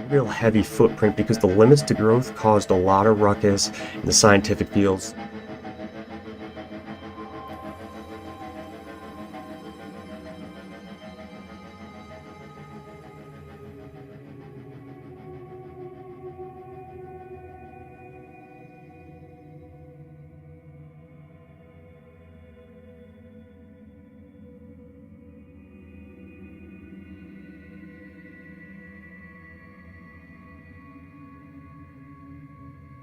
real heavy footprint because the limits to growth caused a lot of ruckus in the scientific fields.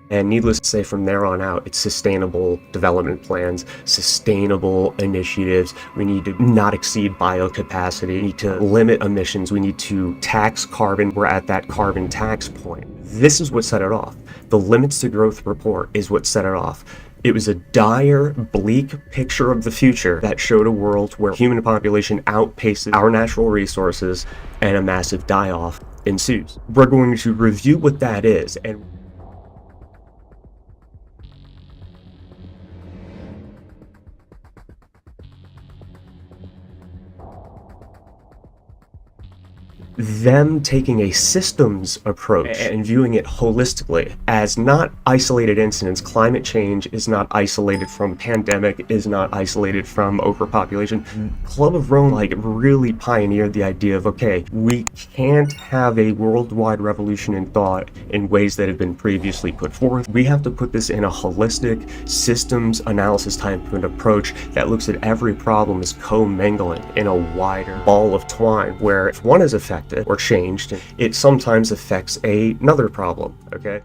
And needless to say, from there on out, it's sustainable development plans, sustainable initiatives. We need to not exceed biocapacity. We need to limit emissions. We need to tax carbon. We're at that carbon tax point. This is what set it off. The Limits to Growth report is what set it off. It was a dire, bleak picture of the future that showed a world where human population outpaces our natural resources and a massive die-off ensues. We're going to review what that is and them taking a systems approach and viewing it holistically as not isolated incidents. Climate change is not isolated from pandemic, is not isolated from overpopulation. Club of Rome really pioneered the idea of, okay, we can't have a worldwide revolution in thought in ways that have been previously put forth. We have to put this in a holistic systems analysis type of an approach that looks at every problem as commingling in a wider ball of twine, where if one is affected or changed, it sometimes affects another problem, okay?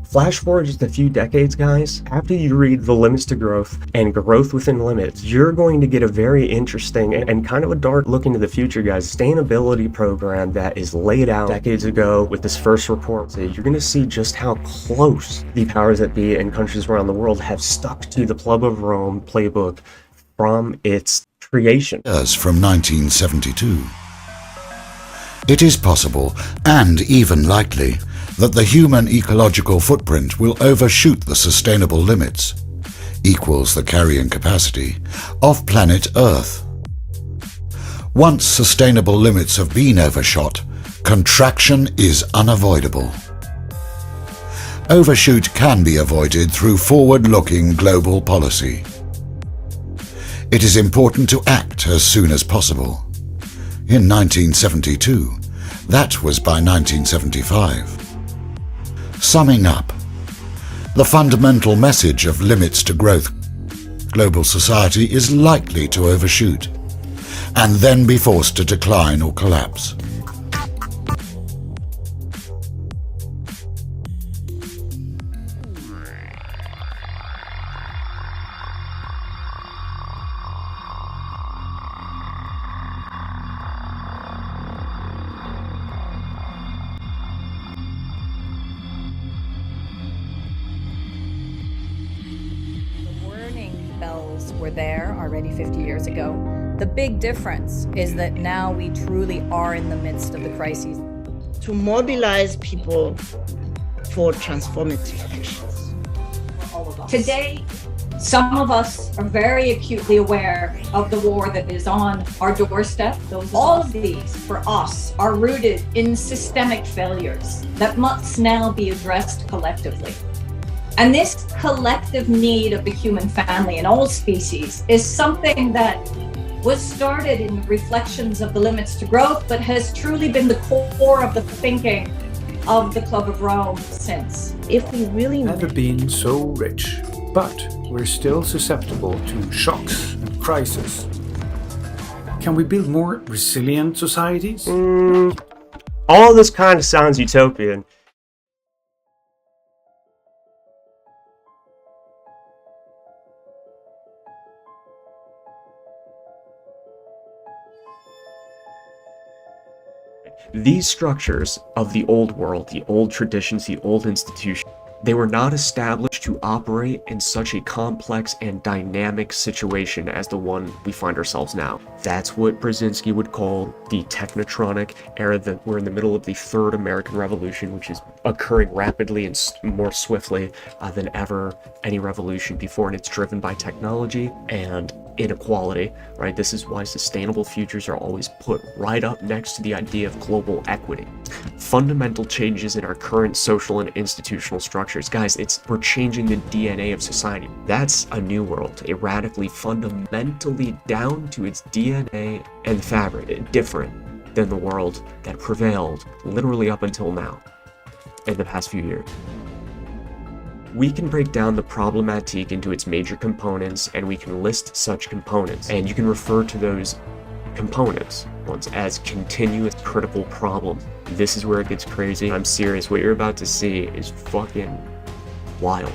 Flash forward just a few decades, guys. After you read The Limits to Growth and Growth Within Limits, you're going to get a very interesting and kind of a dark look into the future, guys. Sustainability program that is laid out decades ago with this first report. So you're going to see just how close the powers that be and countries around the world have stuck to the Club of Rome playbook from its creation. From 1972. It is possible, and even likely, that the human ecological footprint will overshoot the sustainable limits, equals the carrying capacity, of planet Earth. Once sustainable limits have been overshot, contraction is unavoidable. Overshoot can be avoided through forward-looking global policy. It is important to act as soon as possible. In 1972, that was by 1975. Summing up, the fundamental message of Limits to Growth: global society is likely to overshoot and then be forced to decline or collapse. Bells were there already 50 years ago. The big difference is that now we truly are in the midst of the crises. To mobilize people for transformative actions. Today, some of us are very acutely aware of the war that is on our doorstep. All of these, for us, are rooted in systemic failures that must now be addressed collectively. And this collective need of the human family and all species is something that was started in the reflections of the Limits to Growth, but has truly been the core of the thinking of the Club of Rome since. If we really never been so rich, but we're still susceptible to shocks and crises. Can we build more resilient societies? All this kind of sounds utopian. These structures of the old world, the old traditions, the old institutions, they were not established to operate in such a complex and dynamic situation as the one we find ourselves now. That's what Brzezinski would call the technotronic era. That we're in the middle of the Third American Revolution, which is occurring rapidly and more swiftly than ever any revolution before, and it's driven by technology and inequality, right? This is why sustainable futures are always put right up next to the idea of global equity. Fundamental changes in our current social and institutional structures. Guys, we're changing the DNA of society. That's a new world, a radically, fundamentally down to its DNA and fabric, different than the world that prevailed literally up until now in the past few years. We can break down the problematique into its major components, and we can list such components, and you can refer to those components once as continuous critical problems. This is where it gets crazy. I'm serious. What you're about to see is fucking wild.